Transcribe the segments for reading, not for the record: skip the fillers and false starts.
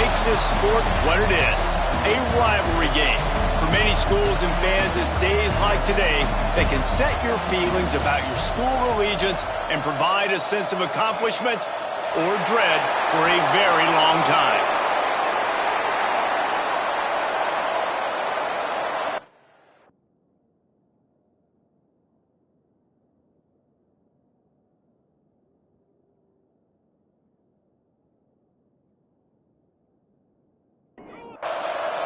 makes this sport what it is, a rivalry game. For many schools and fans, it's days like today that can set your feelings about your school allegiance and provide a sense of accomplishment or dread for a very long time.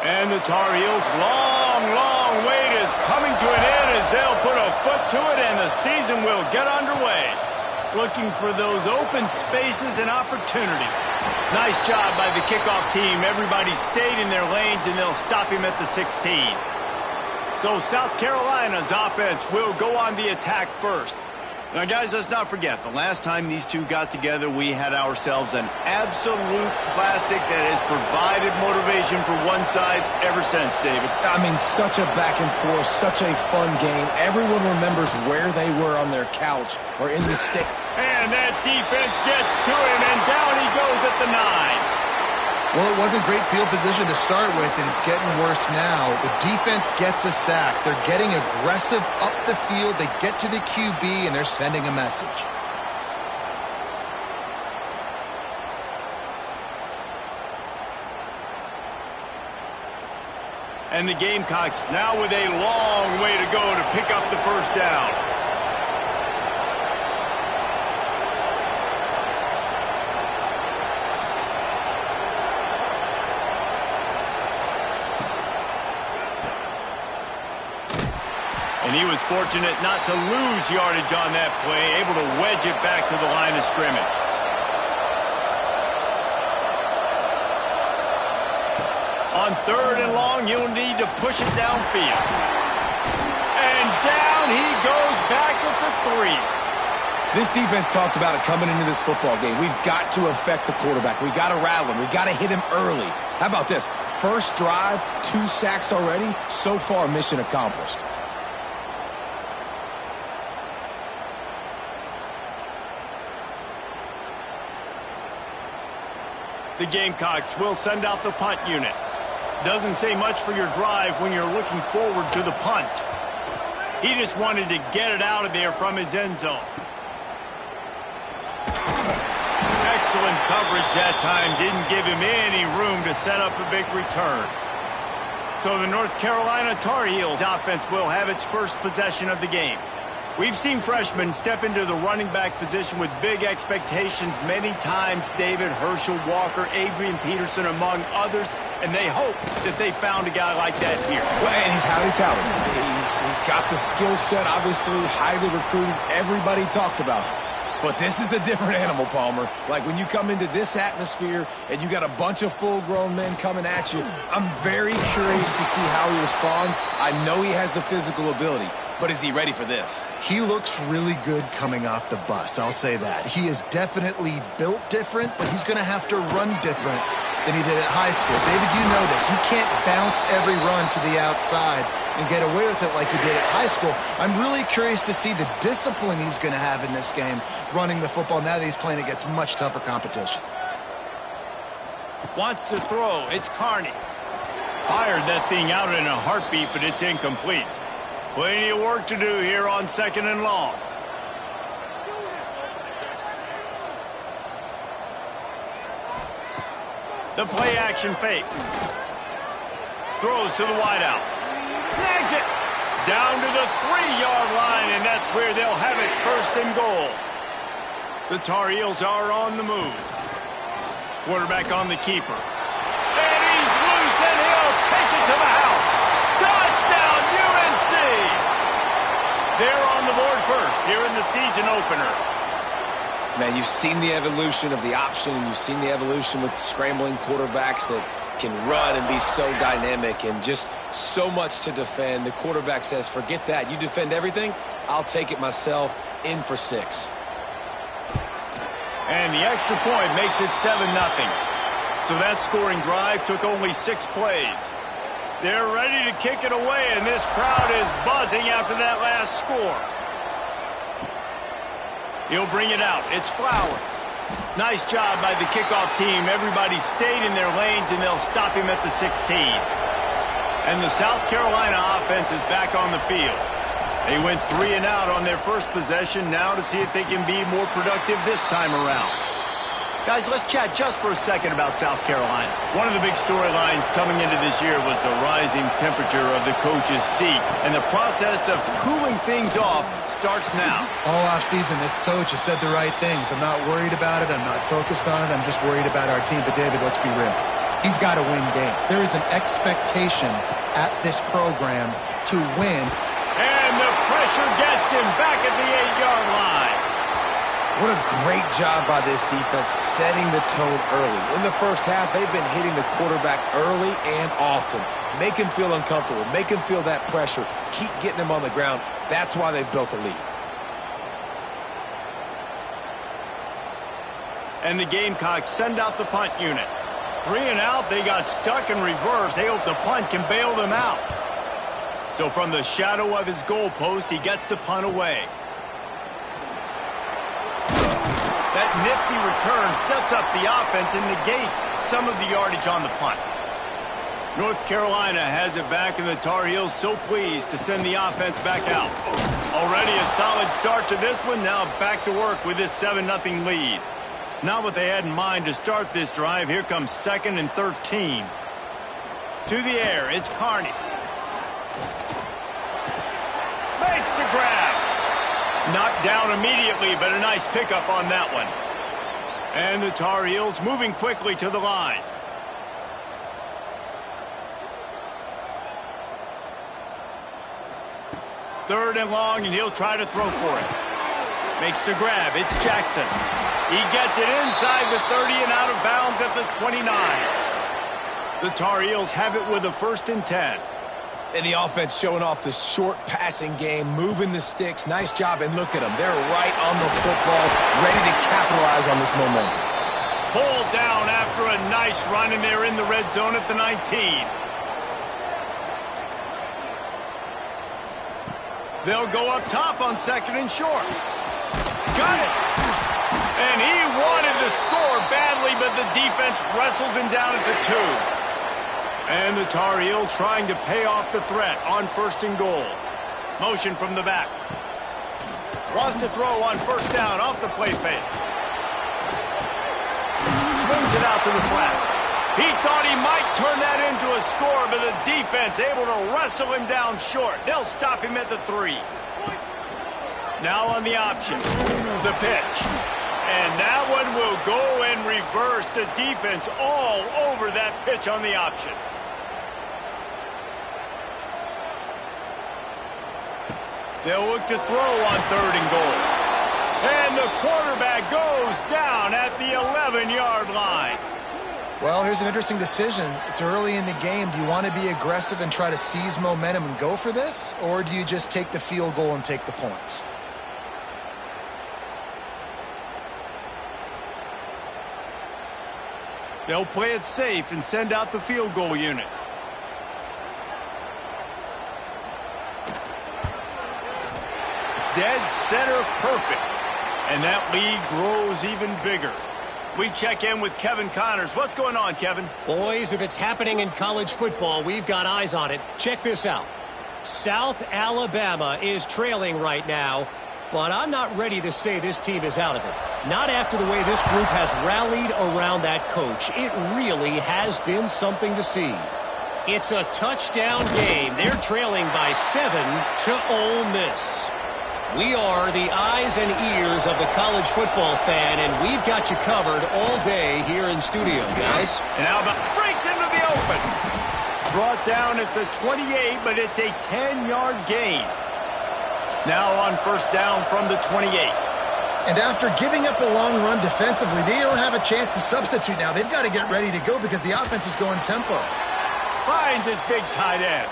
And the Tar Heels' long wait is coming to an end as they'll put a foot to it and the season will get underway. Looking for those open spaces and opportunity. Nice job by the kickoff team. Everybody stayed in their lanes and they'll stop him at the 16. So South Carolina's offense will go on the attack first. Now, guys, let's not forget, the last time these two got together, we had ourselves an absolute classic that has provided motivation for one side ever since, David. I mean, such a back and forth, such a fun game. Everyone remembers where they were on their couch or in the stick. And that defense gets to him, and down he goes at the 9. Well, it wasn't great field position to start with, and it's getting worse now. The defense gets a sack. They're getting aggressive up the field. They get to the QB, and they're sending a message. And the Gamecocks now with a long way to go to pick up the first down. And he was fortunate not to lose yardage on that play, able to wedge it back to the line of scrimmage. On 3rd and long, you'll need to push it downfield. And down he goes back at the 3. This defense talked about it coming into this football game. We've got to affect the quarterback. We've got to rattle him. We've got to hit him early. How about this? First drive, 2 sacks already. So far, mission accomplished. The Gamecocks will send out the punt unit. Doesn't say much for your drive when you're looking forward to the punt. He just wanted to get it out of there from his end zone. Excellent coverage that time. Didn't give him any room to set up a big return. So the North Carolina Tar Heels offense will have its first possession of the game. We've seen freshmen step into the running back position with big expectations many times. David, Herschel, Walker, Adrian Peterson, among others, and they hope that they found a guy like that here. Well, and he's highly talented. He's got the skill set, obviously, highly recruited. Everybody talked about it. But this is a different animal, Palmer. Like when you come into this atmosphere and you got a bunch of full-grown men coming at you, I'm very curious to see how he responds. I know he has the physical ability. But is he ready for this? He looks really good coming off the bus, I'll say that. He is definitely built different, but he's going to have to run different than he did at high school. David, you know this. You can't bounce every run to the outside and get away with it like you did at high school. I'm really curious to see the discipline he's going to have in this game running the football now that he's playing against much tougher competition. Wants to throw. It's Carney. Fired that thing out in a heartbeat, but it's incomplete. Plenty of work to do here on 2nd and long. The play action fake. Throws to the wideout. Snags it. Down to the 3-yard line, and that's where they'll have it 1st and goal. The Tar Heels are on the move. Quarterback on the keeper. And he's loose, and he'll take it to the house. Touchdown, UNC! They're on the board first here in the season opener. Man, you've seen the evolution of the option, and you've seen the evolution with scrambling quarterbacks that can run and be so dynamic and just so much to defend. The quarterback says, forget that. You defend everything, I'll take it myself. In for 6. And the extra point makes it 7-0. So that scoring drive took only 6 plays. They're ready to kick it away, and this crowd is buzzing after that last score. He'll bring it out. It's Flowers. Nice job by the kickoff team. Everybody stayed in their lanes, and they'll stop him at the 16. And the South Carolina offense is back on the field. They went 3 and out on their first possession. Now to see if they can be more productive this time around. Guys, let's chat just for a second about South Carolina. One of the big storylines coming into this year was the rising temperature of the coach's seat. And the process of cooling things off starts now. All offseason, this coach has said the right things. I'm not worried about it. I'm not focused on it. I'm just worried about our team. But, David, let's be real. He's got to win games. There is an expectation at this program to win. And the pressure gets him back at the 8-yard line. What a great job by this defense setting the tone early. In the first half, they've been hitting the quarterback early and often. Make him feel uncomfortable. Make him feel that pressure. Keep getting him on the ground. That's why they've built a lead. And the Gamecocks send out the punt unit. 3 and out, they got stuck in reverse. They hope the punt can bail them out. So from the shadow of his goalpost, he gets the punt away. That nifty return sets up the offense and negates some of the yardage on the punt. North Carolina has it back, and the Tar Heels so pleased to send the offense back out. Already a solid start to this one. Now back to work with this 7-0 lead. Not what they had in mind to start this drive. Here comes 2nd and 13. To the air, it's Carney. Makes the grab. Knocked down immediately, but a nice pickup on that one. And the Tar Heels moving quickly to the line. Third and long, and he'll try to throw for it. Makes the grab. It's Jackson. He gets it inside the 30 and out of bounds at the 29. The Tar Heels have it with a 1st and 10. And the offense showing off the short passing game, moving the sticks. Nice job, and look at them. They're right on the football, ready to capitalize on this momentum. Pulled down after a nice run, and they're in the red zone at the 19. They'll go up top on 2nd and short. Got it. And he wanted to score badly, but the defense wrestles him down at the 2. And the Tar Heels trying to pay off the threat on 1st and goal. Motion from the back. Wants to throw on 1st down off the play fake. Swings it out to the flat. He thought he might turn that into a score, but the defense able to wrestle him down short. They'll stop him at the 3. Now on the option. The pitch. And that one will go and reverse. The defense all over that pitch on the option. They'll look to throw on 3rd and goal. And the quarterback goes down at the 11-yard line. Well, here's an interesting decision. It's early in the game. Do you want to be aggressive and try to seize momentum and go for this? Or do you just take the field goal and take the points? They'll play it safe and send out the field goal unit. Dead center perfect. And that lead grows even bigger. We check in with Kevin Connors. What's going on, Kevin? Boys, if it's happening in college football, we've got eyes on it. Check this out. South Alabama is trailing right now, but I'm not ready to say this team is out of it. Not after the way this group has rallied around that coach. It really has been something to see. It's a touchdown game. They're trailing by 7 to Ole Miss. We are the eyes and ears of the college football fan, and we've got you covered all day here in studio, guys. And Alabama breaks into the open. Brought down at the 28, but it's a 10-yard gain. Now on 1st down from the 28. And after giving up a long run defensively, they don't have a chance to substitute now. They've got to get ready to go because the offense is going tempo. Finds his big tight end.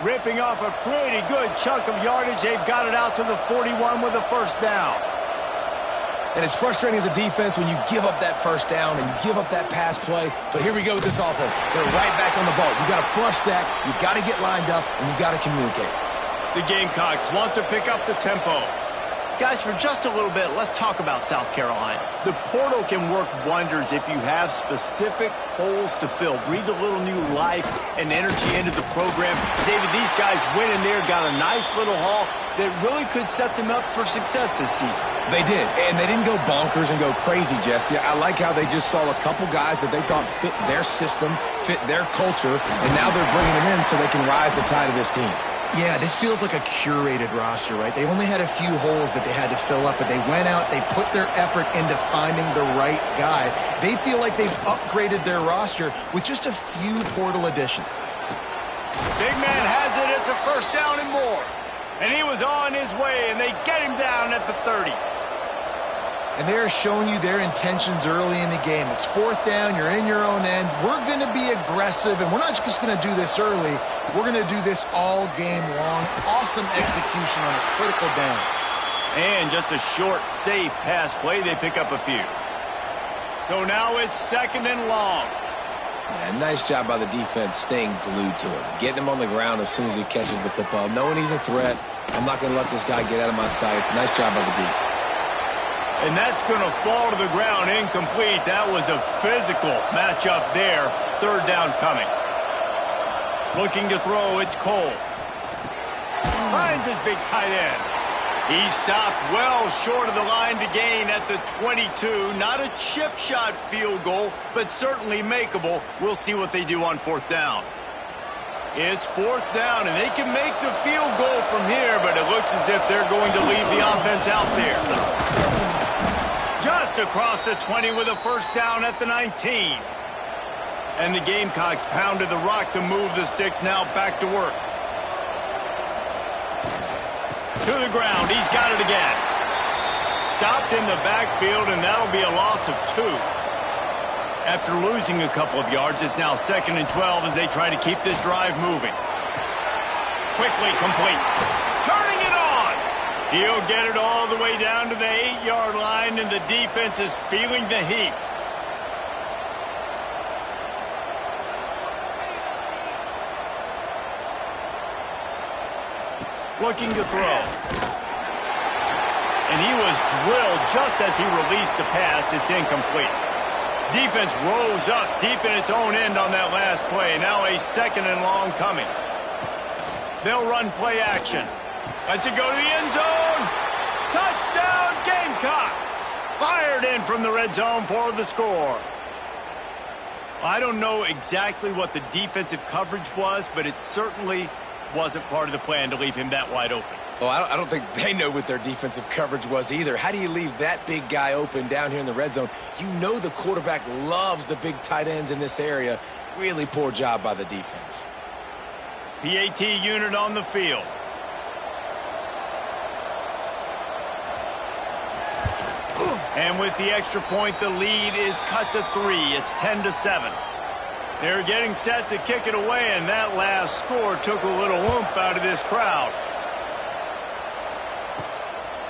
Ripping off a pretty good chunk of yardage. They've got it out to the 41 with a 1st down. And it's frustrating as a defense when you give up that 1st down and you give up that pass play. But here we go with this offense. They're right back on the ball. You got to flush that. You got to get lined up, and you got to communicate. The Gamecocks want to pick up the tempo. Guys, for just a little bit, let's talk about South Carolina. The portal can work wonders if you have specific holes to fill. Breathe a little new life and energy into the program. David, these guys went in there, got a nice little haul that really could set them up for success this season. They did, and they didn't go bonkers and go crazy, Jesse. I like how they just saw a couple guys that they thought fit their system, fit their culture, and now they're bringing them in so they can rise the tide of this team. Yeah, this feels like a curated roster, right? They only had a few holes that they had to fill up, but they went out, they put their effort into finding the right guy. They feel like they've upgraded their roster with just a few portal additions. Big man has it. It's a first down and more. And he was on his way, and they get him down at the 30. And they're showing you their intentions early in the game. It's fourth down, you're in your own end. We're going to be aggressive, and we're not just going to do this early. We're going to do this all game long. Awesome execution on a critical down. And just a short, safe pass play. They pick up a few. So now it's second and long. Yeah, nice job by the defense staying glued to him. Getting him on the ground as soon as he catches the football. Knowing he's a threat, I'm not going to let this guy get out of my sights. Nice job by the D. And that's going to fall to the ground incomplete. That was a physical matchup there. Third down coming. Looking to throw, it's Cole. Finds his big tight end. He stopped well short of the line to gain at the 22. Not a chip shot field goal, but certainly makeable. We'll see what they do on fourth down. It's fourth down, and they can make the field goal from here, but it looks as if they're going to leave the offense out there. Just across the 20 with a first down at the 19. And the Gamecocks pounded the rock to move the sticks, now back to work. To the ground, he's got it again. Stopped in the backfield, and that'll be a loss of 2. After losing a couple of yards, it's now second and 12 as they try to keep this drive moving. Quickly complete. Turning it on. He'll get it all the way down to the 8-yard line, and the defense is feeling the heat. Looking to throw. And he was drilled just as he released the pass. It's incomplete. Defense rose up deep in its own end on that last play. Now a second and long coming. They'll run play action. Lets it go to the end zone. Touchdown Gamecocks. Fired in from the red zone for the score. I don't know exactly what the defensive coverage was, but it certainly wasn't part of the plan to leave him that wide open. Well, I don't think they know what their defensive coverage was either. How do you leave that big guy open down here in the red zone? You know the quarterback loves the big tight ends in this area. Really poor job by the defense. PAT unit on the field. And with the extra point, the lead is cut to 3. It's 10-7. They're getting set to kick it away, and that last score took a little oomph out of this crowd.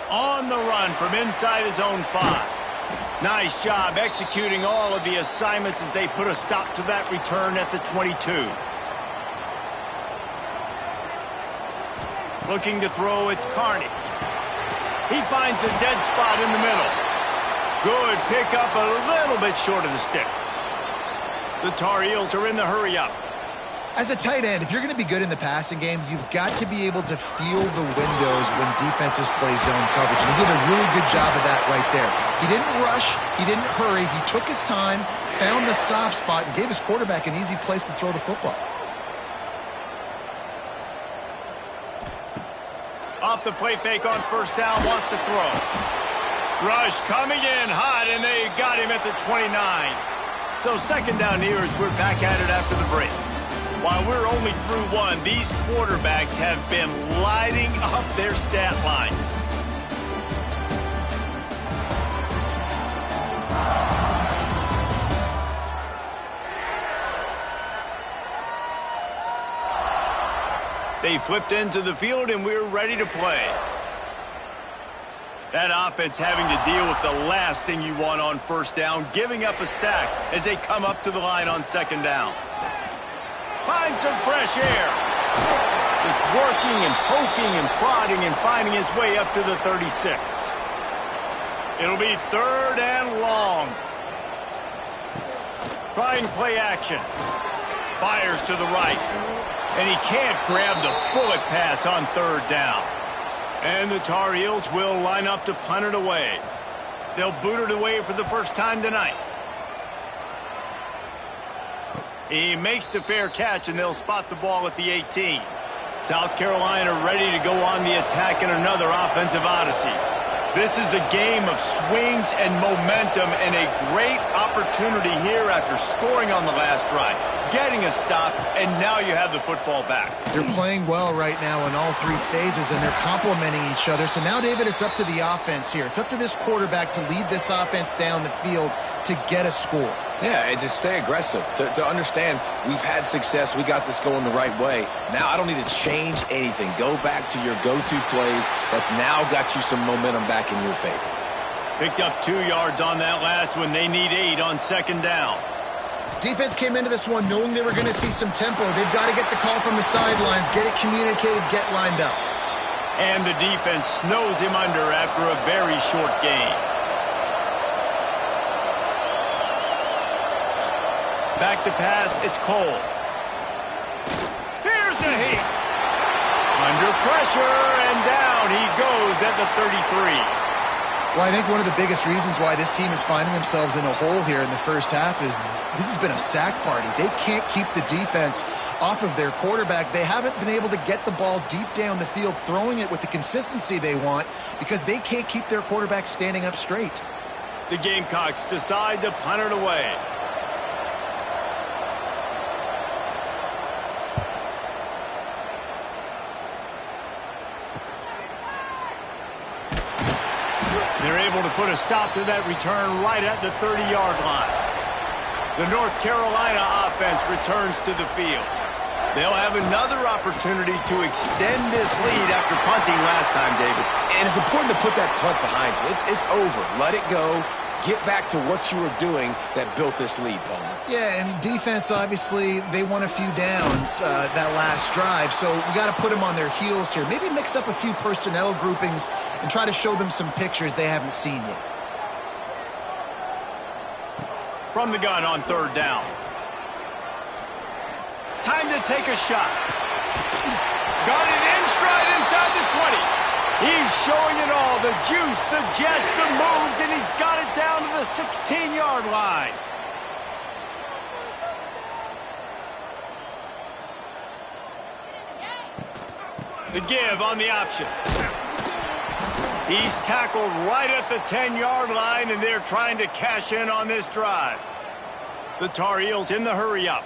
On the run from inside his own 5. Nice job executing all of the assignments as they put a stop to that return at the 22. Looking to throw, it's Carney. He finds a dead spot in the middle. Good pickup, a little bit short of the sticks. The Tar Heels are in the hurry-up. As a tight end, if you're going to be good in the passing game, you've got to be able to feel the windows when defenses play zone coverage. And he did a really good job of that right there. He didn't rush. He didn't hurry. He took his time, found the soft spot, and gave his quarterback an easy place to throw the football. Off the play fake on first down, wants to throw. Rush coming in hot, and they got him at the 29. So second down here as we're back at it after the break. While we're only through one, these quarterbacks have been lighting up their stat line. They flipped into the field, and we're ready to play. That offense having to deal with the last thing you want on first down, giving up a sack as they come up to the line on second down. Find some fresh air. Just work looking and poking and prodding and finding his way up to the 36. It'll be 3rd and long. Trying play action. Fires to the right. And he can't grab the bullet pass on 3rd down. And the Tar Heels will line up to punt it away. They'll boot it away for the first time tonight. He makes the fair catch, and they'll spot the ball at the 18. South Carolina ready to go on the attack in another offensive odyssey. This is a game of swings and momentum, and a great opportunity here after scoring on the last drive, getting a stop, and now you have the football back. They're playing well right now in all 3 phases, and they're complementing each other. So now, David, it's up to the offense here. It's up to this quarterback to lead this offense down the field to get a score. Yeah, and to stay aggressive, to understand we've had success, we got this going the right way. Now I don't need to change anything. Go back to your go-to plays. That's now got you some momentum back in your favor. Picked up 2 yards on that last one. They need 8 on 2nd down. Defense came into this one knowing they were going to see some tempo. They've got to get the call from the sidelines, get it communicated, get lined up. And the defense snows him under after a very short game. Back to pass, it's Cole. Here's a heat. Under pressure, and down he goes at the 33. Well, I think one of the biggest reasons why this team is finding themselves in a hole here in the first half is this has been a sack party. They can't keep the defense off of their quarterback. They haven't been able to get the ball deep down the field, throwing it with the consistency they want because they can't keep their quarterback standing up straight. The Gamecocks decide to punt it away. They're able to put a stop to that return right at the 30-yard line. The North Carolina offense returns to the field. They'll have another opportunity to extend this lead after punting last time, David. And it's important to put that punt behind you. It's over. Let it go. Get back to what you were doing that built this lead, Palmer. Yeah, and defense, obviously, they won a few downs that last drive, so we got to put them on their heels here. Maybe mix up a few personnel groupings and try to show them some pictures they haven't seen yet. From the gun on 3rd down. Time to take a shot. Got it in stride inside the 20. He's showing it all, the juice, the jets, the moves, and he's got it down to the 16-yard line. The give on the option. He's tackled right at the 10-yard line, and they're trying to cash in on this drive. The Tar Heels in the hurry-up.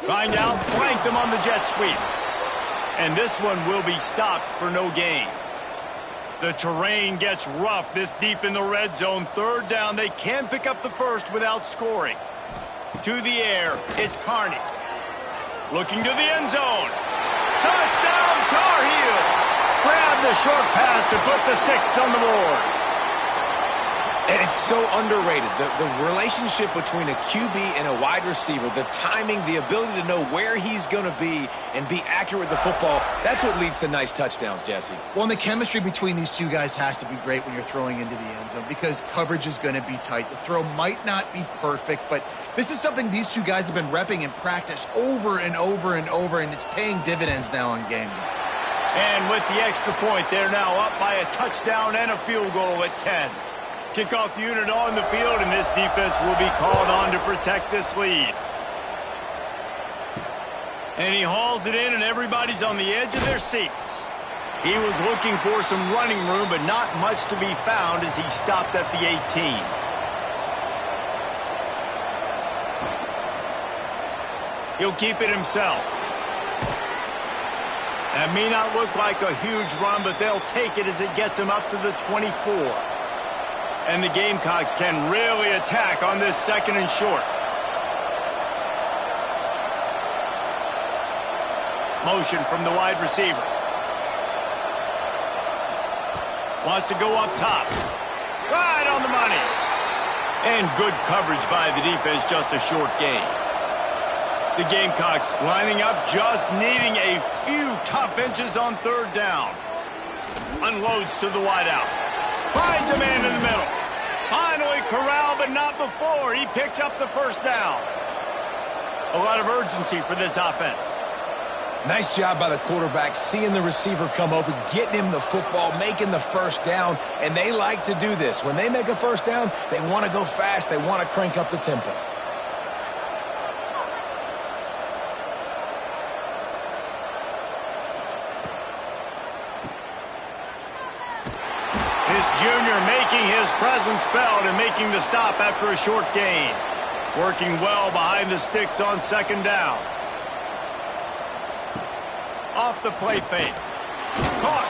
Find out, flanked him on the jet sweep. And this one will be stopped for no gain. The terrain gets rough this deep in the red zone. 3rd down, they can pick up the first without scoring. To the air, it's Carney. Looking to the end zone. Touchdown, Tar Heels! Grab the short pass to put the 6 on the board. And it's so underrated. The relationship between a QB and a wide receiver, the timing, the ability to know where he's going to be and be accurate with the football, that's what leads to nice touchdowns, Jesse. Well, and the chemistry between these two guys has to be great when you're throwing into the end zone because coverage is going to be tight. The throw might not be perfect, but this is something these two guys have been repping in practice over and over and over, and it's paying dividends now on game day. And with the extra point, they're now up by a touchdown and a field goal at 10. Kickoff unit on the field, and this defense will be called on to protect this lead. And he hauls it in, and everybody's on the edge of their seats. He was looking for some running room, but not much to be found as he stopped at the 18. He'll keep it himself. That may not look like a huge run, but they'll take it as it gets him up to the 24. And the Gamecocks can really attack on this 2nd and short. Motion from the wide receiver. Wants to go up top. Right on the money. And good coverage by the defense, just a short gain. The Gamecocks lining up, just needing a few tough inches on third down. Unloads to the wideout. Finds a man in the middle. Finally corralled, but not before. He picks up the first down. A lot of urgency for this offense. Nice job by the quarterback, seeing the receiver come open, getting him the football, making the first down, and they like to do this. When they make a first down, they want to go fast, they want to crank up the tempo. This junior making his presence felt and making the stop after a short gain. Working well behind the sticks on second down. Off the play fake. Caught.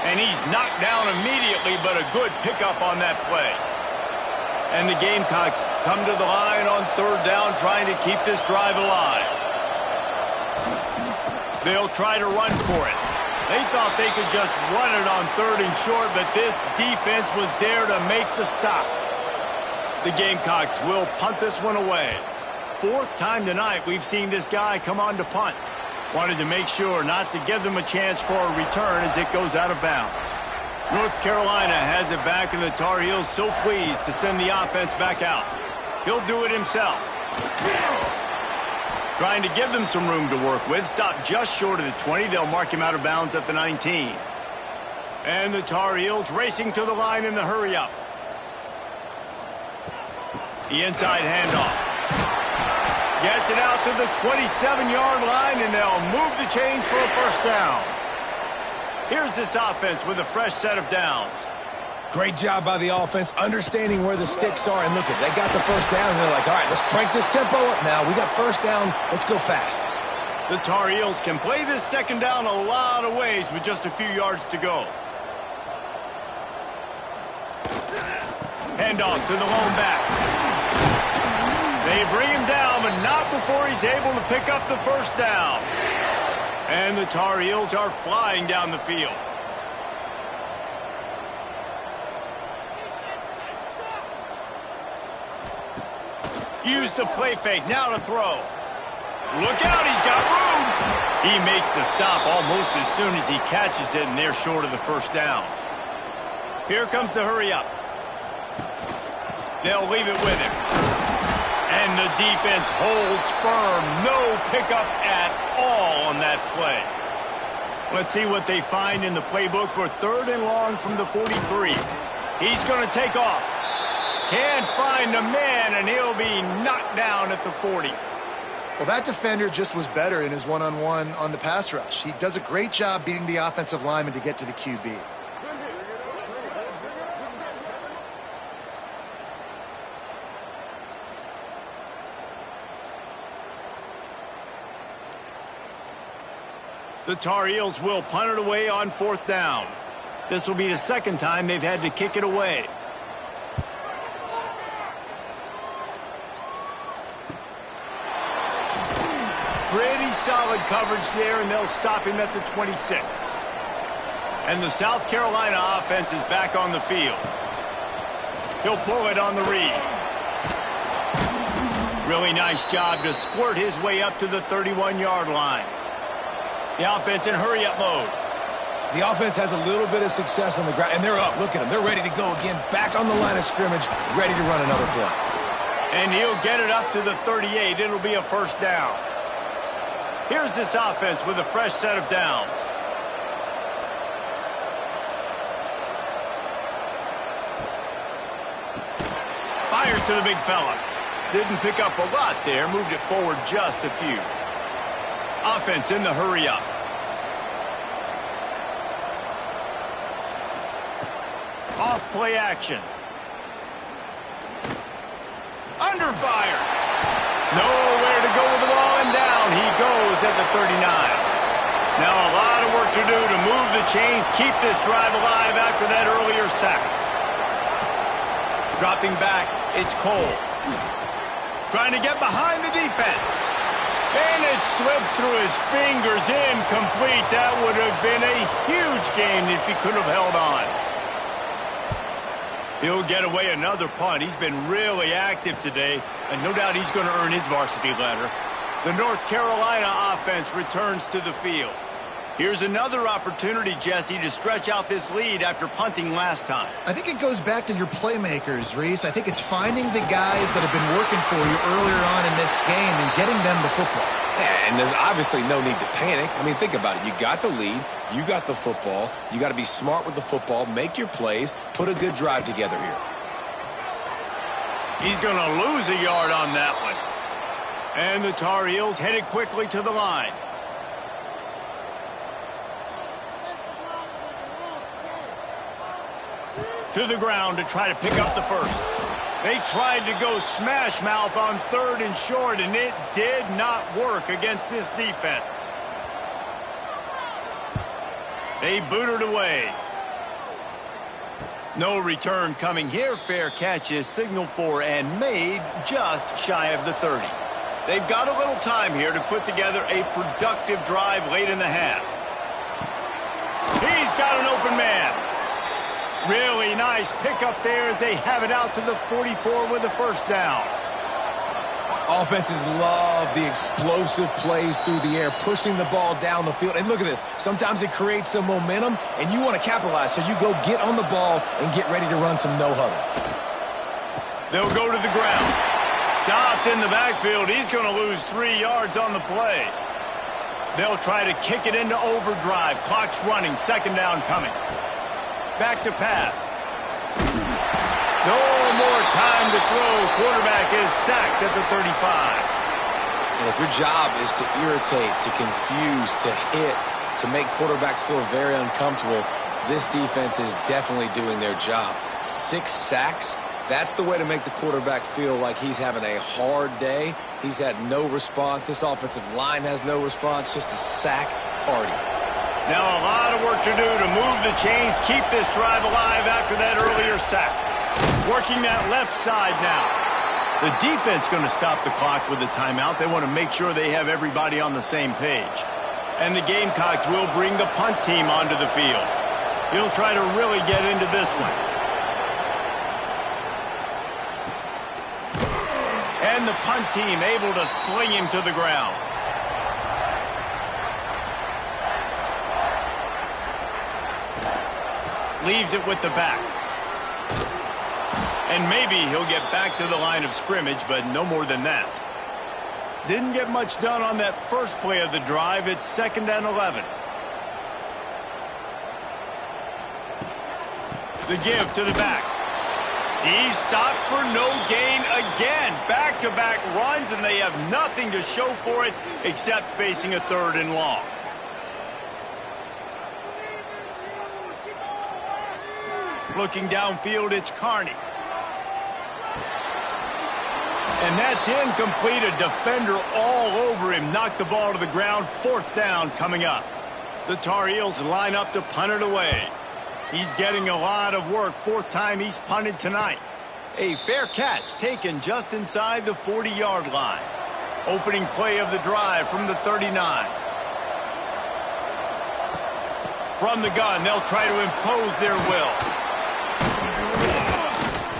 And he's knocked down immediately, but a good pickup on that play. And the Gamecocks come to the line on third down, trying to keep this drive alive. They'll try to run for it. They thought they could just run it on third and short, but this defense was there to make the stop. The Gamecocks will punt this one away. Fourth time tonight we've seen this guy come on to punt. Wanted to make sure not to give them a chance for a return as it goes out of bounds. North Carolina has it back, and the Tar Heels so pleased to send the offense back out. He'll do it himself. Trying to give them some room to work with. Stop just short of the 20. They'll mark him out of bounds at the 19. And the Tar Heels racing to the line in the hurry-up. The inside handoff. Gets it out to the 27-yard line, and they'll move the chains for a first down. Here's this offense with a fresh set of downs. Great job by the offense, understanding where the sticks are. And look, they got the first down, and they're like, all right, let's crank this tempo up now. We got first down. Let's go fast. The Tar Heels can play this second down a lot of ways with just a few yards to go. Handoff to the lone back. They bring him down, but not before he's able to pick up the first down. And the Tar Heels are flying down the field. Use the play fake, now to throw. Look out, he's got room. He makes the stop almost as soon as he catches it, and they're short of the first down. Here comes the hurry-up. They'll leave it with him. And the defense holds firm. No pickup at all on that play. Let's see what they find in the playbook for third and long from the 43. He's going to take off. Can't find a man, and he'll be knocked down at the 40. Well, that defender just was better in his one-on-one on the pass rush. He does a great job beating the offensive lineman to get to the QB. The Tar Heels will punt it away on fourth down. This will be the second time they've had to kick it away. Pretty solid coverage there, and they'll stop him at the 26. And the South Carolina offense is back on the field. He'll pull it on the read. Really nice job to squirt his way up to the 31-yard line. The offense in hurry-up mode. The offense has a little bit of success on the ground, and they're up. Look at them. They're ready to go again. Back on the line of scrimmage, ready to run another play. And he'll get it up to the 38. It'll be a first down. Here's this offense with a fresh set of downs. Fires to the big fella. Didn't pick up a lot there. Moved it forward just a few. Offense in the hurry-up. Off play action. Under fire. Nowhere to go with the ball, and down he goes at the 39. Now a lot of work to do to move the chains, keep this drive alive after that earlier sack. Dropping back, it's Cole. Trying to get behind the defense. And it slips through his fingers, incomplete. That would have been a huge gain if he could have held on. He'll get away another punt. He's been really active today, and no doubt he's going to earn his varsity letter. The North Carolina offense returns to the field. Here's another opportunity, Jesse, to stretch out this lead after punting last time. I think it goes back to your playmakers, Reese. I think it's finding the guys that have been working for you earlier on in this game and getting them the football. Yeah, and there's obviously no need to panic. I mean, think about it. You got the lead. You got the football. You got to be smart with the football, make your plays, put a good drive together here. He's going to lose a yard on that one. And the Tar Heels headed quickly to the line. To the ground to try to pick up the first. They tried to go smash mouth on 3rd and short, and it did not work against this defense. They booted away. No return coming here. Fair catch is signaled for and made just shy of the 30. They've got a little time here to put together a productive drive late in the half. He's got an open man. Really nice pickup there as they have it out to the 44 with a first down. Offenses love the explosive plays through the air, pushing the ball down the field. And look at this. Sometimes it creates some momentum, and you want to capitalize. So you go get on the ball and get ready to run some no-huddle. They'll go to the ground. Stopped in the backfield. He's going to lose 3 yards on the play. They'll try to kick it into overdrive. Clock's running. Second down coming. Back to pass. No more time to throw. Quarterback is sacked at the 35. And if your job is to irritate, to confuse, to hit, to make quarterbacks feel very uncomfortable, this defense is definitely doing their job. 6 sacks, that's the way to make the quarterback feel like he's having a hard day. He's had no response. This offensive line has no response, just a sack party. Now a lot of work to do to move the chains, keep this drive alive after that earlier sack. Working that left side now. The defense going to stop the clock with a timeout. They want to make sure they have everybody on the same page. And the Gamecocks will bring the punt team onto the field. He'll try to really get into this one. And the punt team able to sling him to the ground. Leaves it with the back. And maybe he'll get back to the line of scrimmage, but no more than that. Didn't get much done on that first play of the drive. It's 2nd and 11. The give to the back. He's stopped for no gain again. Back-to-back runs, and they have nothing to show for it except facing a 3rd and long. Looking downfield, it's Carney. And that's incomplete. A defender all over him. Knocked the ball to the ground. 4th down coming up. The Tar Heels line up to punt it away. He's getting a lot of work. 4th time he's punted tonight. A fair catch taken just inside the 40-yard line. Opening play of the drive from the 39. From the gun, they'll try to impose their will.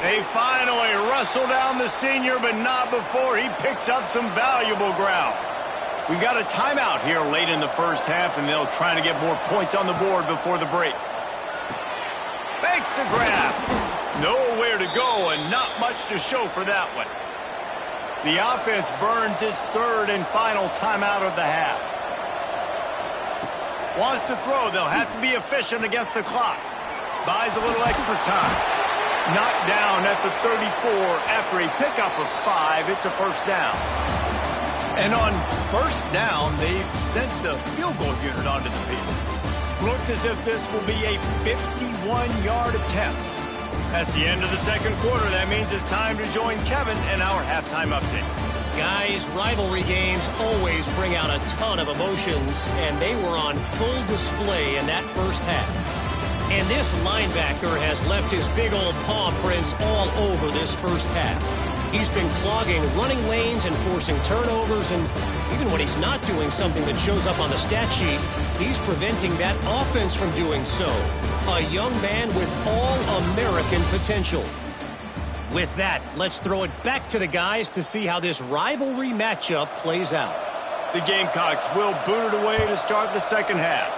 They finally wrestle down the senior, but not before he picks up some valuable ground. We got a timeout here late in the first half, and they'll try to get more points on the board before the break. Makes the grab. Nowhere to go and not much to show for that one. The offense burns its 3rd and final timeout of the half. Wants to throw. They'll have to be efficient against the clock. Buys a little extra time. Knocked down at the 34 after a pickup of 5. It's a first down. And on first down, they've sent the field goal unit onto the field. Looks as if this will be a 51-yard attempt. That's the end of the 2nd quarter. That means it's time to join Kevin in our halftime update. Guys, rivalry games always bring out a ton of emotions, and they were on full display in that first half. And this linebacker has left his big old paw prints all over this first half. He's been clogging running lanes and forcing turnovers, and even when he's not doing something that shows up on the stat sheet, he's preventing that offense from doing so. A young man with all-American potential. With that, let's throw it back to the guys to see how this rivalry matchup plays out. The Gamecocks will boot it away to start the second half.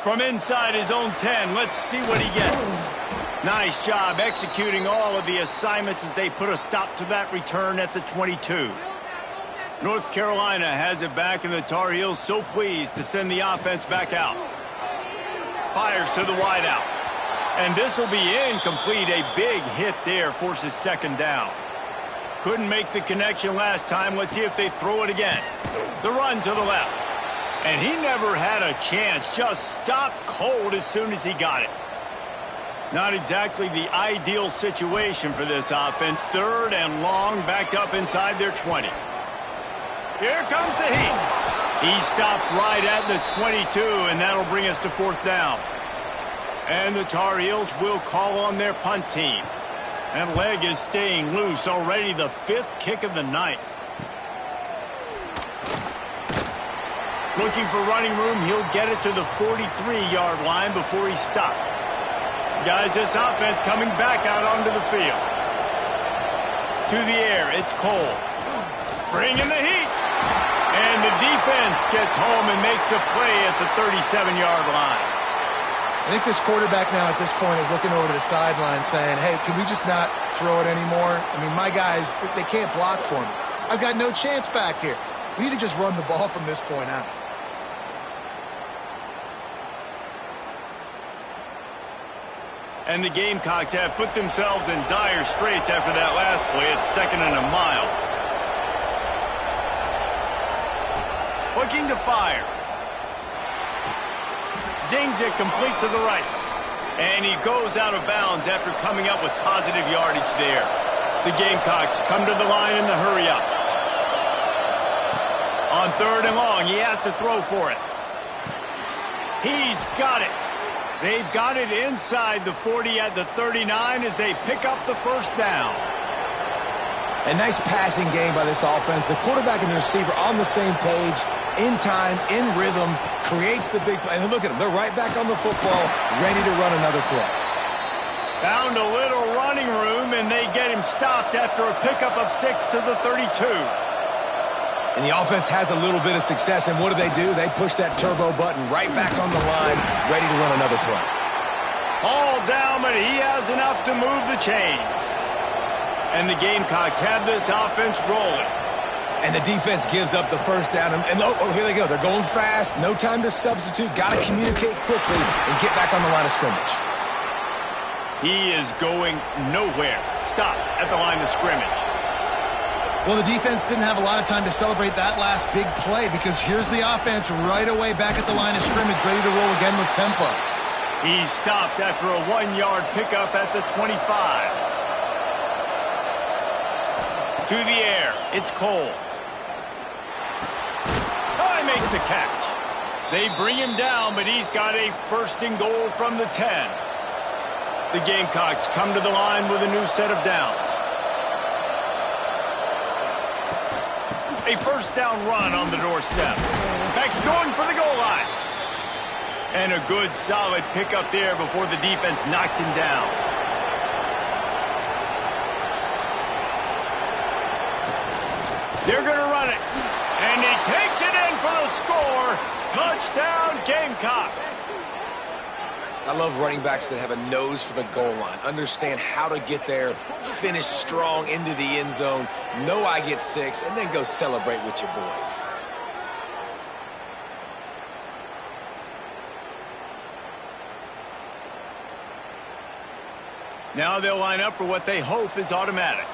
From inside his own 10, let's see what he gets. Nice job executing all of the assignments as they put a stop to that return at the 22. North Carolina has it back, and the Tar Heels so pleased to send the offense back out. Fires to the wideout. And this will be incomplete. A big hit there forces second down. Couldn't make the connection last time. Let's see if they throw it again. The run to the left. And he never had a chance. Just stopped cold as soon as he got it. Not exactly the ideal situation for this offense. Third and long, backed up inside their 20. Here comes the heat. He stopped right at the 22, and that'll bring us to fourth down. And the Tar Heels will call on their punt team. That leg is staying loose. Already the 5th kick of the night. Looking for running room. He'll get it to the 43-yard line before he's stopped. Guys, this offense coming back out onto the field. To the air, it's Cole. Bringing the heat. And the defense gets home and makes a play at the 37-yard line. I think this quarterback now at this point is looking over to the sideline saying, hey, can we just not throw it anymore? I mean, my guys, they can't block for me. I've got no chance back here. We need to just run the ball from this point out. And the Gamecocks have put themselves in dire straits after that last play. It's 2nd and a mile. Looking to fire. Zings it complete to the right. And he goes out of bounds after coming up with positive yardage there. The Gamecocks come to the line in the hurry-up. On 3rd and long, he has to throw for it. He's got it. They've got it inside the 40 at the 39 as they pick up the first down. A nice passing game by this offense. The quarterback and the receiver on the same page, in time, in rhythm, creates the big play. And look at them. They're right back on the football, ready to run another play. Found a little running room, and they get him stopped after a pickup of 6 to the 32. And the offense has a little bit of success, and what do? They push that turbo button right back on the line, ready to run another play. All down, but he has enough to move the chains. And the Gamecocks have this offense rolling. And the defense gives up the first down. And here they go. They're going fast. No time to substitute. Got to communicate quickly and get back on the line of scrimmage. He is going nowhere. Stop at the line of scrimmage. Well, the defense didn't have a lot of time to celebrate that last big play because here's the offense right away back at the line of scrimmage, ready to roll again with tempo. He stopped after a 1-yard pickup at the 25. To the air, it's Cole. Oh, he makes the catch. They bring him down, but he's got a 1st and goal from the 10. The Gamecocks come to the line with a new set of downs. A 1st down run on the doorstep. Back's going for the goal line. And a good, solid pickup there before the defense knocks him down. They're going to run it. And he takes it in for the score. Touchdown, Gamecocks. I love running backs that have a nose for the goal line. Understand how to get there, finish strong into the end zone, know I get 6, and then go celebrate with your boys. Now they'll line up for what they hope is automatic.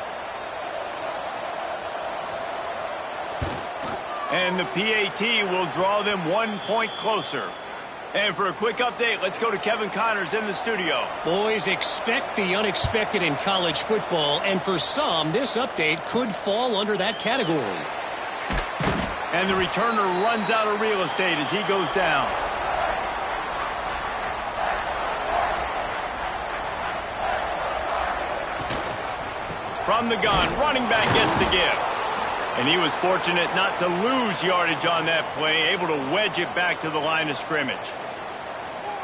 And the PAT will draw them 1 point closer. And for a quick update, let's go to Kevin Connors in the studio. Boys, expect the unexpected in college football, and for some, this update could fall under that category. And the returner runs out of real estate as he goes down. From the gun, running back gets the give. And he was fortunate not to lose yardage on that play, able to wedge it back to the line of scrimmage.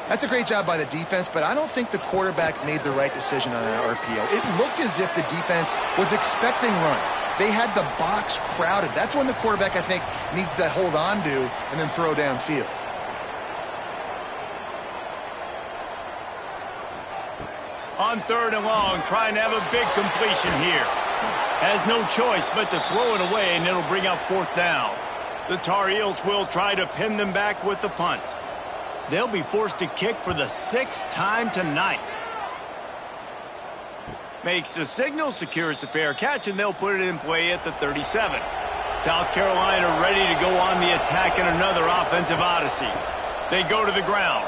That's a great job by the defense, but I don't think the quarterback made the right decision on that RPO. It looked as if the defense was expecting run. They had the box crowded. That's when the quarterback, I think, needs to hold on to and then throw downfield. On 3rd and long, trying to have a big completion here. Has no choice but to throw it away, and it'll bring up 4th down. The Tar Heels will try to pin them back with the punt. They'll be forced to kick for the 6th time tonight. Makes the signal, secures the fair catch, and they'll put it in play at the 37. South Carolina ready to go on the attack in another offensive odyssey. They go to the ground.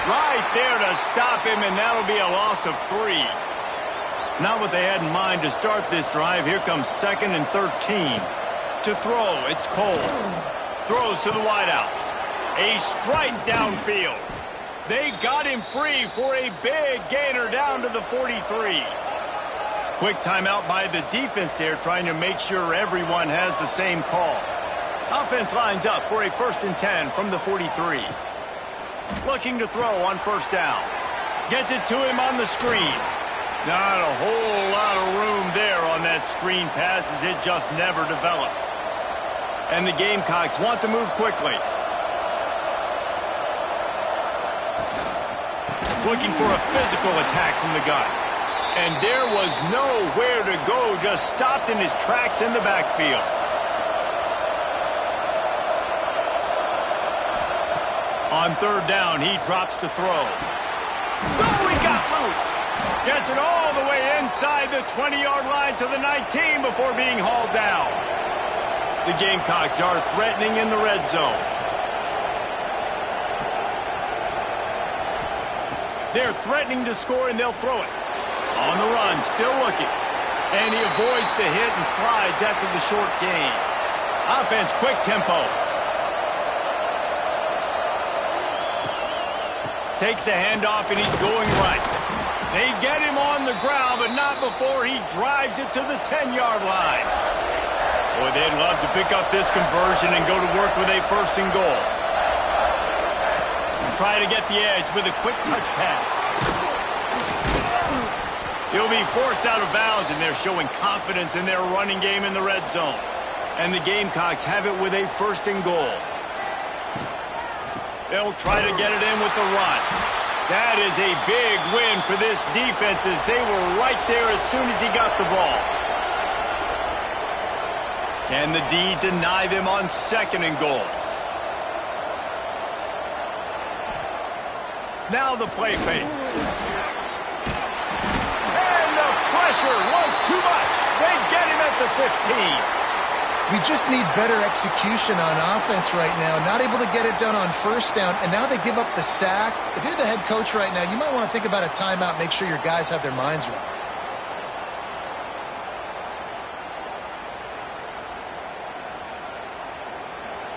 Right there to stop him, and that'll be a loss of 3. Not what they had in mind to start this drive. Here comes 2nd and 13. To throw, it's Cole. Throws to the wideout. A strike downfield. They got him free for a big gainer down to the 43. Quick timeout by the defense there, trying to make sure everyone has the same call. Offense lines up for a 1st and 10 from the 43. Looking to throw on 1st down. Gets it to him on the screen. Not a whole lot of room there on that screen pass, as it just never developed. And the Gamecocks want to move quickly. Looking for a physical attack from the gun. And there was nowhere to go, just stopped in his tracks in the backfield. On 3rd down, he drops to throw. Oh, he got loose. Gets it all the way inside the 20-yard line to the 19 before being hauled down. The Gamecocks are threatening in the red zone. They're threatening to score, and they'll throw it. On the run, still looking. And he avoids the hit and slides after the short gain. Offense, quick tempo. Takes the handoff, and he's going right. They get him on the ground, but not before he drives it to the 10-yard line. Boy, they'd love to pick up this conversion and go to work with a 1st and goal. Try to get the edge with a quick touch pass. He'll be forced out of bounds, and they're showing confidence in their running game in the red zone. And the Gamecocks have it with a 1st and goal. They'll try to get it in with the run. That is a big win for this defense, as they were right there as soon as he got the ball. Can the D deny them on 2nd and goal? Now the play fake. And the pressure was too much. They get him at the 15. We just need better execution on offense right now. Not able to get it done on 1st down, and now they give up the sack. If you're the head coach right now, you might want to think about a timeout, make sure your guys have their minds right.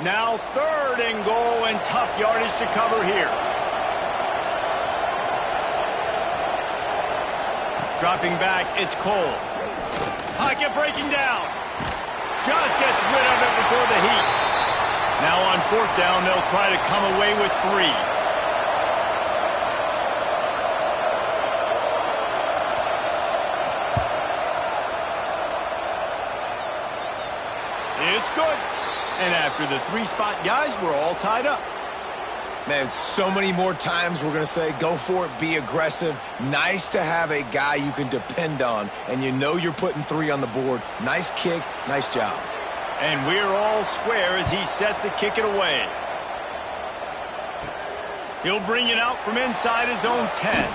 Now 3rd and goal, and tough yardage to cover here. Dropping back, it's Cole. Pocket breaking down. Just gets rid of it before the heat. Now on 4th down, they'll try to come away with 3. It's good. And after the 3-spot guys, we're all tied up. Man, so many more times we're going to say, go for it, be aggressive. Nice to have a guy you can depend on, and you know you're putting 3 on the board. Nice kick, nice job. And we're all square as he's set to kick it away. He'll bring it out from inside his own 10.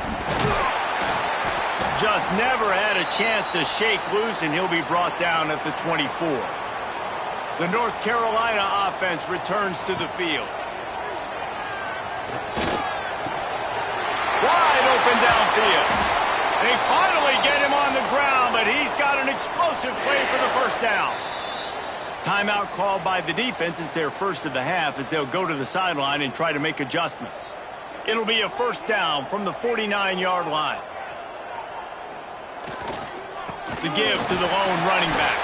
Just never had a chance to shake loose, and he'll be brought down at the 24. The North Carolina offense returns to the field. Wide open downfield. They finally get him on the ground, but he's got an explosive play for the 1st down. Timeout called by the defense. It's their 1st of the half, as they'll go to the sideline and try to make adjustments. It'll be a 1st down from the 49-yard line. The give to the lone running back.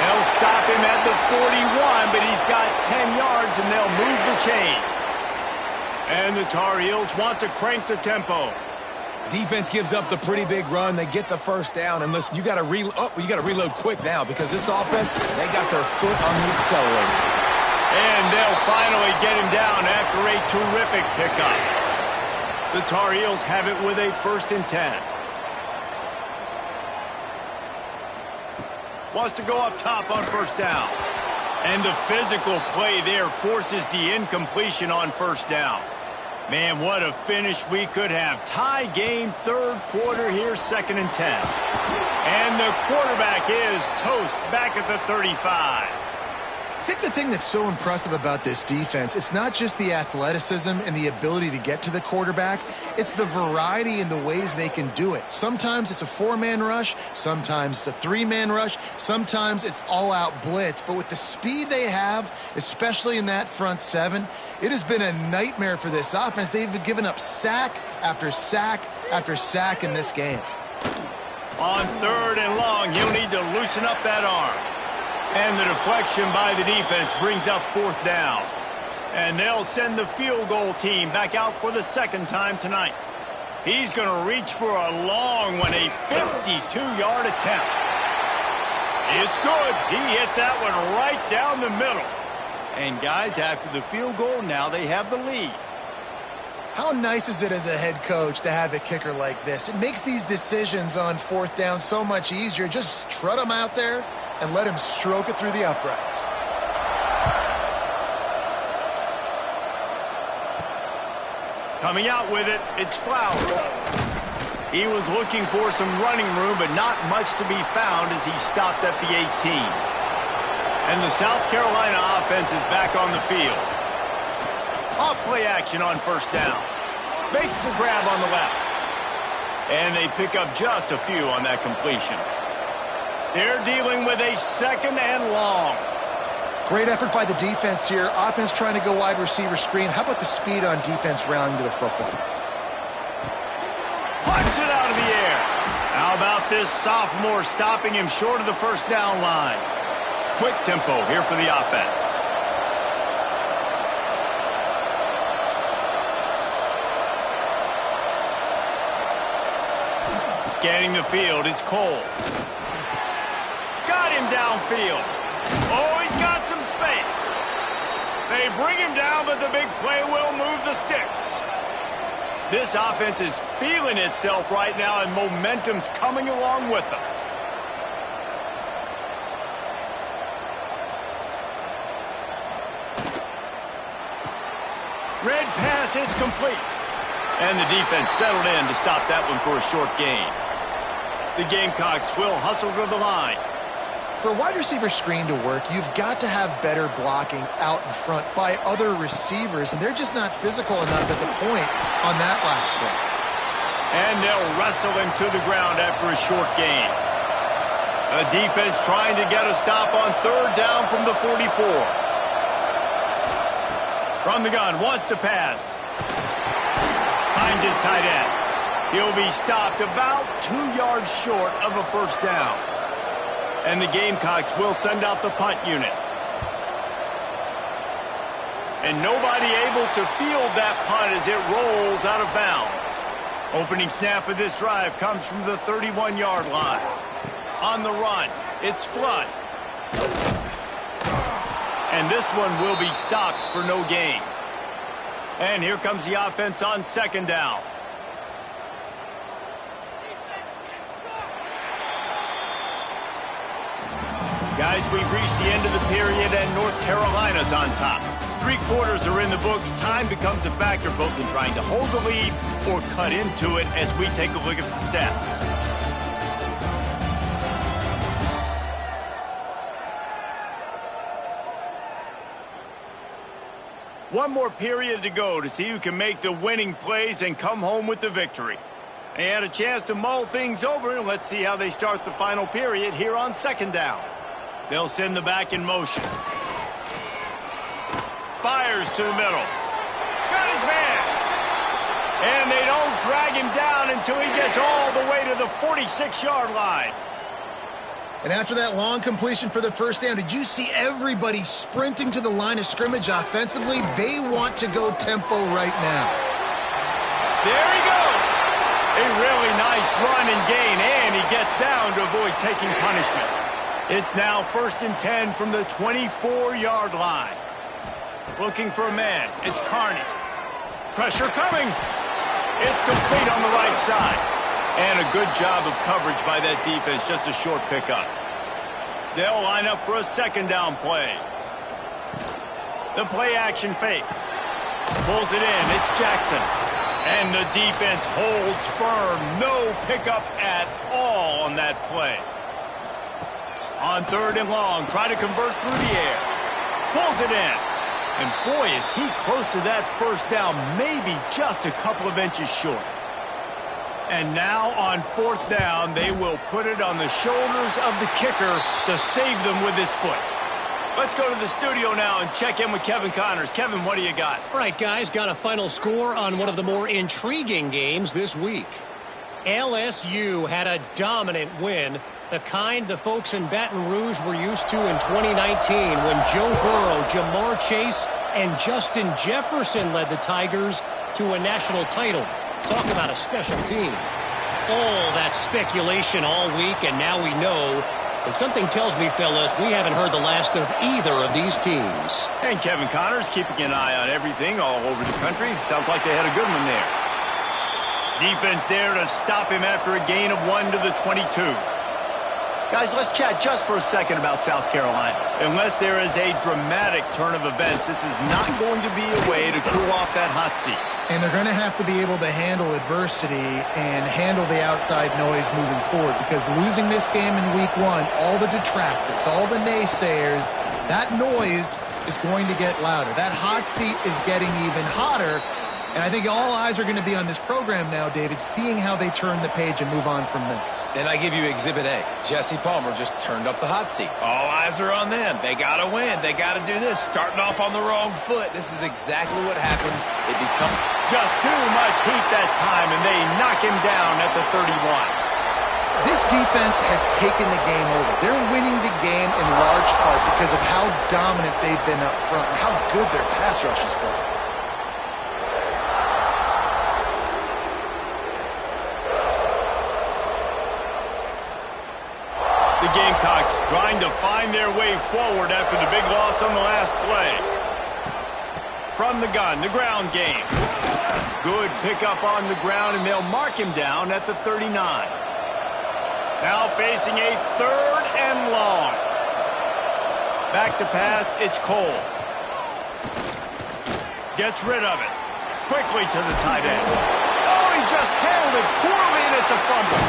They'll stop him at the 41, but he's got 10 yards, and they'll move the chains. And the Tar Heels want to crank the tempo. Defense gives up the pretty big run. They get the first down. And listen, you got to reload quick now because this offense, they got their foot on the accelerator. And they'll finally get him down after a terrific pickup. The Tar Heels have it with a 1st and 10. Wants to go up top on 1st down. And the physical play there forces the incompletion on 1st down. Man, what a finish we could have. Tie game, 3rd quarter here, 2nd and 10. And the quarterback is toast back at the 35. I think the thing that's so impressive about this defense, it's not just the athleticism and the ability to get to the quarterback, it's the variety in the ways they can do it. Sometimes it's a 4-man rush, sometimes it's a 3-man rush, sometimes it's all-out blitz. But with the speed they have, especially in that front 7, it has been a nightmare for this offense. They've given up sack after sack after sack in this game. On 3rd and long, he'll need to loosen up that arm. And the deflection by the defense brings up 4th down. And they'll send the field goal team back out for the 2nd time tonight. He's going to reach for a long one, a 52-yard attempt. It's good. He hit that one right down the middle. And guys, after the field goal, now they have the lead. How nice is it as a head coach to have a kicker like this? It makes these decisions on 4th down so much easier. Just trot him out there and let him stroke it through the uprights. Coming out with it, it's Flowers. He was looking for some running room, but not much to be found as he stopped at the 18. And the South Carolina offense is back on the field. Off play action on 1st down. Makes the grab on the left. And they pick up just a few on that completion. They're dealing with a 2nd and long. Great effort by the defense here. Offense trying to go wide receiver screen. How about the speed on defense rounding to the football? Punts it out of the air. How about this sophomore stopping him short of the 1st down line? Quick tempo here for the offense. Scanning the field, it's Cole. Got him downfield. Oh, he's got some space. They bring him down, but the big play will move the sticks. This offense is feeling itself right now, and momentum's coming along with them. Red pass, it's complete. And the defense settled in to stop that one for a short gain. The Gamecocks will hustle to the line. For a wide receiver screen to work, you've got to have better blocking out in front by other receivers, and they're just not physical enough at the point on that last play. And they'll wrestle him to the ground after a short gain. A defense trying to get a stop on 3rd down from the 44. From the gun, wants to pass. Finds his tight end. He'll be stopped about 2 yards short of a 1st down. And the Gamecocks will send out the punt unit. And nobody able to field that punt as it rolls out of bounds. Opening snap of this drive comes from the 31-yard line. On the run, it's Flood. And this one will be stopped for no gain. And here comes the offense on 2nd down. Guys, we've reached the end of the period, and North Carolina's on top. 3 quarters are in the books. Time becomes a factor, both in trying to hold the lead or cut into it as we take a look at the stats. One more period to go to see who can make the winning plays and come home with the victory. They had a chance to mull things over, and let's see how they start the final period here on 2nd down. They'll send the back in motion. Fires to the middle. Got his man. And they don't drag him down until he gets all the way to the 46-yard line. And after that long completion for the first down, did you see everybody sprinting to the line of scrimmage offensively? They want to go tempo right now. There he goes. A really nice run and gain, and he gets down to avoid taking punishment. It's now 1st and 10 from the 24-yard line. Looking for a man. It's Carney. Pressure coming. It's complete on the right side. And a good job of coverage by that defense. Just a short pickup. They'll line up for a 2nd down play. The play action fake. Pulls it in. It's Jackson. And the defense holds firm. No pickup at all on that play. On 3rd and long, try to convert through the air. Pulls it in. And boy, is he close to that 1st down, maybe just a couple of inches short. And now on 4th down, they will put it on the shoulders of the kicker to save them with his foot. Let's go to the studio now and check in with Kevin Connors. Kevin, what do you got? All right, guys, got a final score on one of the more intriguing games this week. LSU had a dominant win, the kind the folks in Baton Rouge were used to in 2019 when Joe Burrow, Jamar Chase, and Justin Jefferson led the Tigers to a national title. Talk about a special team. All that speculation all week, and now we know. But something tells me, fellas, we haven't heard the last of either of these teams. And Kevin Connors keeping an eye on everything all over the country. Sounds like they had a good one there. Defense there to stop him after a gain of 1 to the 22. Guys, let's chat just for a second about South Carolina. Unless there is a dramatic turn of events, this is not going to be a way to cool off that hot seat. And they're going to have to be able to handle adversity and handle the outside noise moving forward, because losing this game in week 1, all the detractors, all the naysayers, that noise is going to get louder. That hot seat is getting even hotter. And I think all eyes are going to be on this program now, David, seeing how they turn the page and move on from this. And I give you Exhibit A. Jesse Palmer just turned up the hot seat. All eyes are on them. They got to win. They got to do this. Starting off on the wrong foot. This is exactly what happens. It becomes just too much heat that time, and they knock him down at the 31. This defense has taken the game over. They're winning the game in large part because of how dominant they've been up front and how good their pass rush has been. The Gamecocks trying to find their way forward after the big loss on the last play. From the gun, the ground game. Good pickup on the ground, and they'll mark him down at the 39. Now facing a 3rd and long. Back to pass, it's Cole. Gets rid of it. Quickly to the tight end. Oh, he just handled it poorly, and it's a fumble.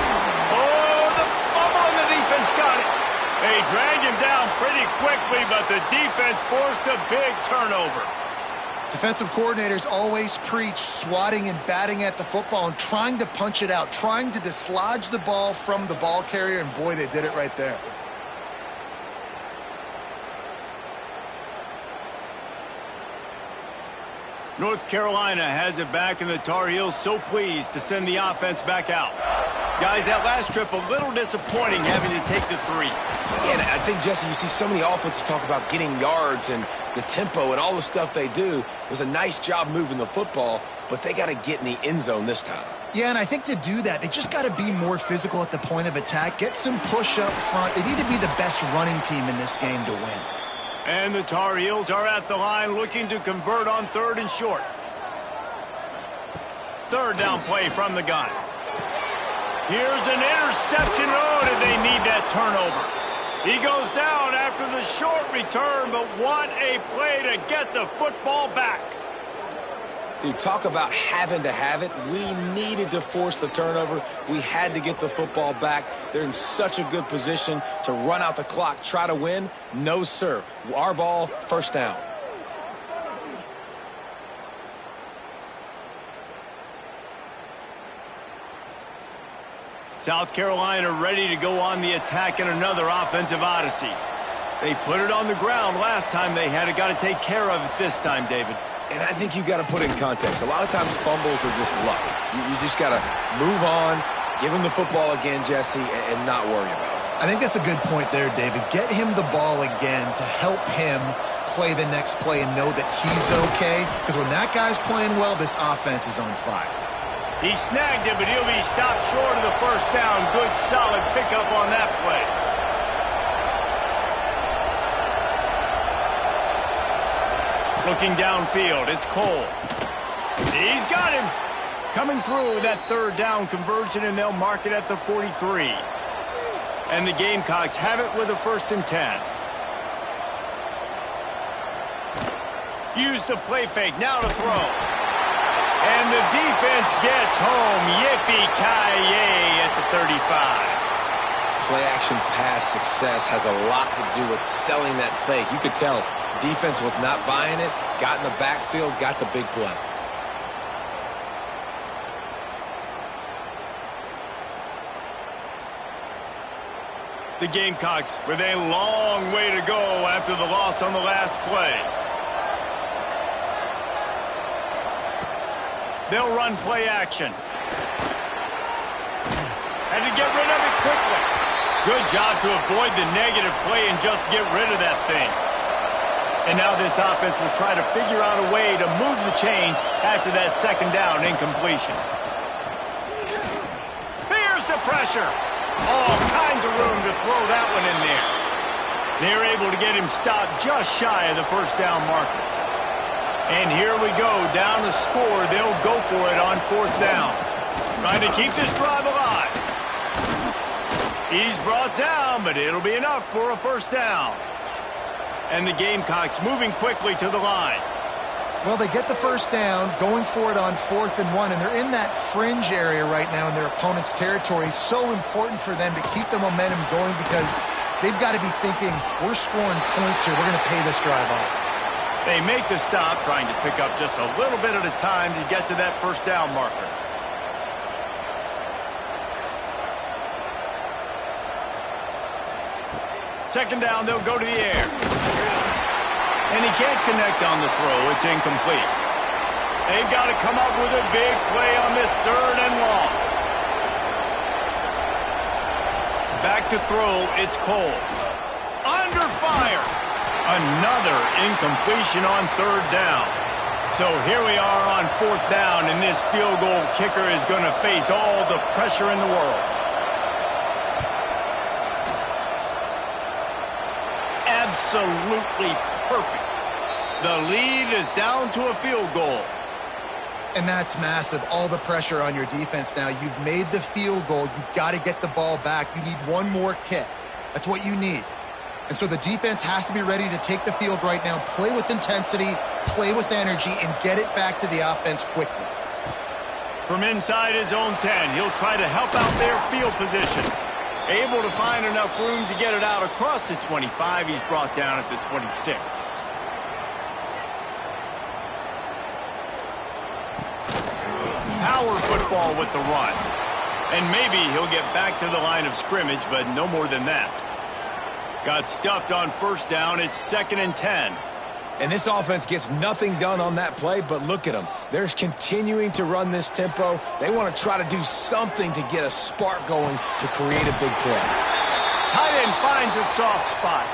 Oh, the fumble, and the defense got it. They dragged him down pretty quickly, but the defense forced a big turnover. Defensive coordinators always preach swatting and batting at the football and trying to punch it out, trying to dislodge the ball from the ball carrier, and boy, they did it right there. North Carolina has it back, and the Tar Heels so pleased to send the offense back out. Guys, that last trip a little disappointing having to take the 3. Yeah, and I think, Jesse, you see so many offenses talk about getting yards and the tempo and all the stuff they do. It was a nice job moving the football, but they got to get in the end zone this time. Yeah, and I think to do that, they just got to be more physical at the point of attack, get some push up front. They need to be the best running team in this game to win. And the Tar Heels are at the line looking to convert on 3rd and short. 3rd down play from the gun. Here's an interception. Oh, did they need that turnover? He goes down after the short return, but what a play to get the football back. Dude, talk about having to have it. We needed to force the turnover. We had to get the football back. They're in such a good position to run out the clock, try to win. No, sir. Our ball, 1st down. South Carolina ready to go on the attack in another offensive odyssey. They put it on the ground last time they had it. Got to take care of it this time, David. And I think you got to put in context. A lot of times fumbles are just luck. You just got to move on, give them the football again, Jesse, and not worry about it. I think that's a good point there, David. Get him the ball again to help him play the next play and know that he's okay. Because when that guy's playing well, this offense is on fire. He snagged it, but he'll be stopped short of the first down. Good, solid pickup on that play. Looking downfield, it's Cole. He's got him. Coming through with that third down conversion, and they'll mark it at the 43. And the Gamecocks have it with a 1st and 10. Use the play fake, now to throw. And the defense gets home. Yippee-ki-yay at the 35. Play-action pass success has a lot to do with selling that fake. You could tell defense was not buying it, got in the backfield, got the big play. The Gamecocks with a long way to go after the loss on the last play. They'll run play action. Had to get rid of it quickly. Good job to avoid the negative play and just get rid of that thing. And now this offense will try to figure out a way to move the chains after that 2nd down incompletion. Here's the pressure. All kinds of room to throw that one in there. They're able to get him stopped just shy of the 1st down marker. And here we go, down to score. They'll go for it on 4th down. Trying to keep this drive alive. He's brought down, but it'll be enough for a 1st down. And the Gamecocks moving quickly to the line. Well, they get the 1st down, going for it on 4th and 1, and they're in that fringe area right now in their opponent's territory. So important for them to keep the momentum going because they've got to be thinking, we're scoring points here. We're going to pay this drive off. They make the stop, trying to pick up just a little bit at a time to get to that 1st down marker. Second down, they'll go to the air. And he can't connect on the throw. It's incomplete. They've got to come up with a big play on this 3rd and long. Back to throw, it's Cole. Under fire. Another incompletion on 3rd down. So here we are on 4th down, and this field goal kicker is going to face all the pressure in the world. Absolutely perfect. The lead is down to a field goal. And that's massive. All the pressure on your defense now. You've made the field goal. You've got to get the ball back. You need one more kick. That's what you need. And so the defense has to be ready to take the field right now, play with intensity, play with energy, and get it back to the offense quickly. From inside his own 10, he'll try to help out their field position. Able to find enough room to get it out across the 25. He's brought down at the 26. Power football with the run. And maybe he'll get back to the line of scrimmage, but no more than that. Got stuffed on 1st down. It's 2nd and 10. And this offense gets nothing done on that play, but look at them. They're continuing to run this tempo. They want to try to do something to get a spark going to create a big play. Tight end finds a soft spot.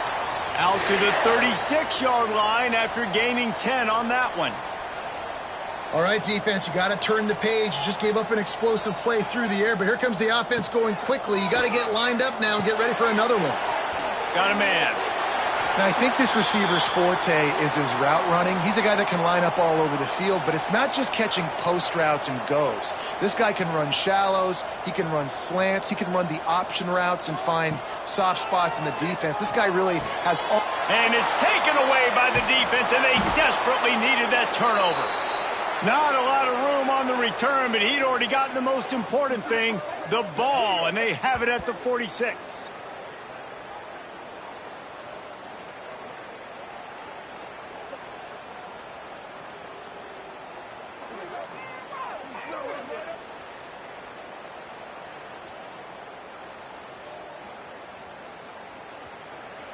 Out to the 36-yard line after gaining 10 on that one. All right, defense, you got to turn the page. You just gave up an explosive play through the air, but here comes the offense going quickly. You got to get lined up now and get ready for another one. Got a man. Now, I think this receiver's forte is his route running. He's a guy that can line up all over the field, but it's not just catching post routes and goes. This guy can run shallows, he can run slants, he can run the option routes and find soft spots in the defense. This guy really has all... And it's taken away by the defense, and they desperately needed that turnover. Not a lot of room on the return, but he'd already gotten the most important thing, the ball, and they have it at the 46.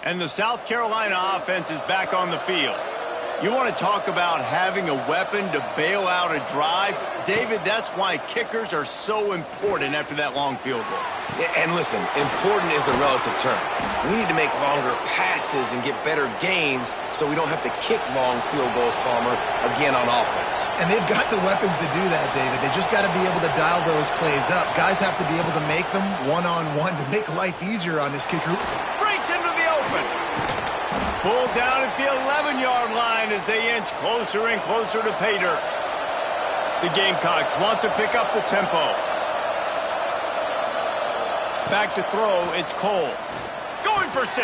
And the South Carolina offense is back on the field. You want to talk about having a weapon to bail out a drive? David, that's why kickers are so important after that long field goal. And listen, important is a relative term. We need to make longer passes and get better gains so we don't have to kick long field goals, Palmer, again on offense. And they've got the weapons to do that, David. They just got to be able to dial those plays up. Guys have to be able to make them one-on-one to make life easier on this kicker. Breaks into the open. Pulled down at the 11-yard line as they inch closer and closer to pay dirt. The Gamecocks want to pick up the tempo. Back to throw, it's Cole. Going for 6.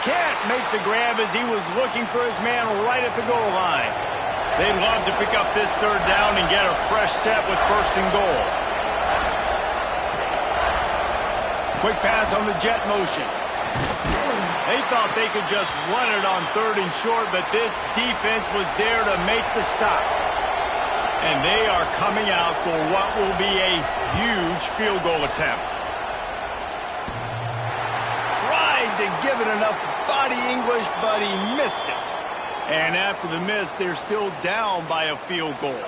Can't make the grab as he was looking for his man right at the goal line. They'd love to pick up this third down and get a fresh set with first and goal. Quick pass on the jet motion. They thought they could just run it on third and short, but this defense was there to make the stop. And they are coming out for what will be a huge field goal attempt. Tried to give it enough body English, but he missed it. And after the miss, they're still down by a field goal.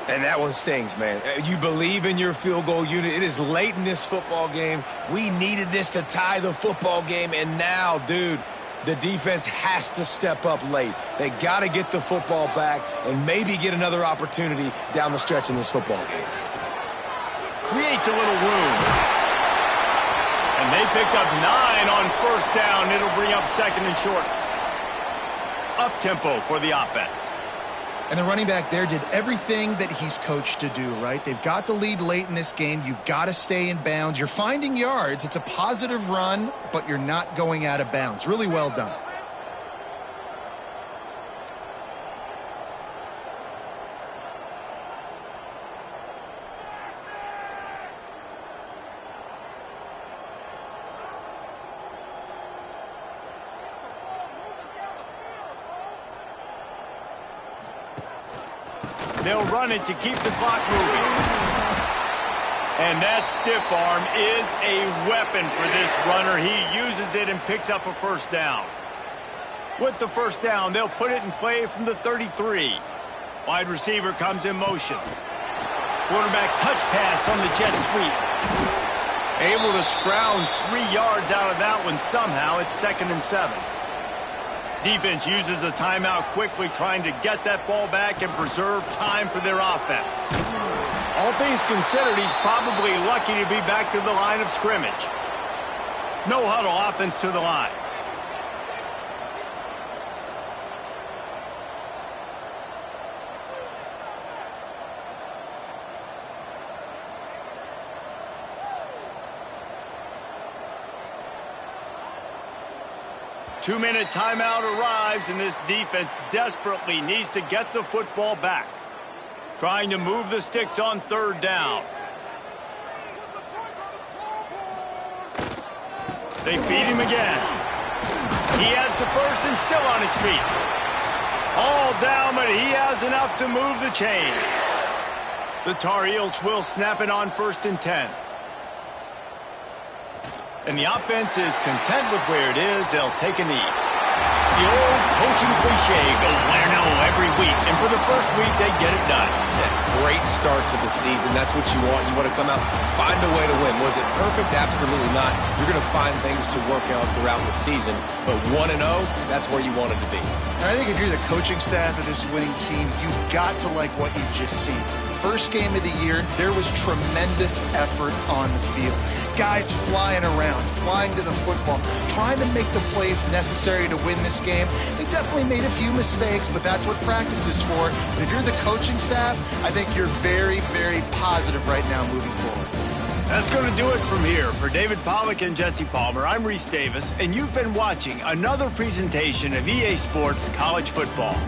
And that one stings, man. You believe in your field goal unit. It is late in this football game. We needed this to tie the football game, and now, dude, the defense has to step up late. They got to get the football back and maybe get another opportunity down the stretch in this football game. Creates a little room. And they picked up 9 on first down. It'll bring up second and short. Up-tempo for the offense. And the running back there did everything that he's coached to do, right? They've got the lead late in this game. You've got to stay in bounds. You're finding yards. It's a positive run, but you're not going out of bounds. Really well done. They'll run it to keep the clock moving. And that stiff arm is a weapon for this runner. He uses it and picks up a first down. With the first down, they'll put it in play from the 33. Wide receiver comes in motion. Quarterback touch pass on the jet sweep. Able to scrounge 3 yards out of that one somehow. It's 2nd and 7. Defense uses a timeout quickly, trying to get that ball back and preserve time for their offense. All things considered, he's probably lucky to be back to the line of scrimmage. No huddle offense to the line. Two-minute timeout arrives, and this defense desperately needs to get the football back. Trying to move the sticks on third down. They feed him again. He has the first and still on his feet. All down, but he has enough to move the chains. The Tar Heels will snap it on 1st and 10. And the offense is content with where it is. They'll take a knee. The old coaching cliche, go win or no every week. And for the first week, they get it done. Yeah, great start to the season. That's what you want. You want to come out, find a way to win. Was it perfect? Absolutely not. You're going to find things to work out throughout the season. But 1-0, that's where you want it to be. And I think if you're the coaching staff of this winning team, you've got to like what you've just seen. First game of the year, there was tremendous effort on the field. Guys flying around, flying to the football, trying to make the plays necessary to win this game. They definitely made a few mistakes, but that's what practice is for. But if you're the coaching staff, I think you're very, very positive right now moving forward. That's going to do it from here. For David Pollack and Jesse Palmer, I'm Reese Davis, and you've been watching another presentation of EA Sports College Football.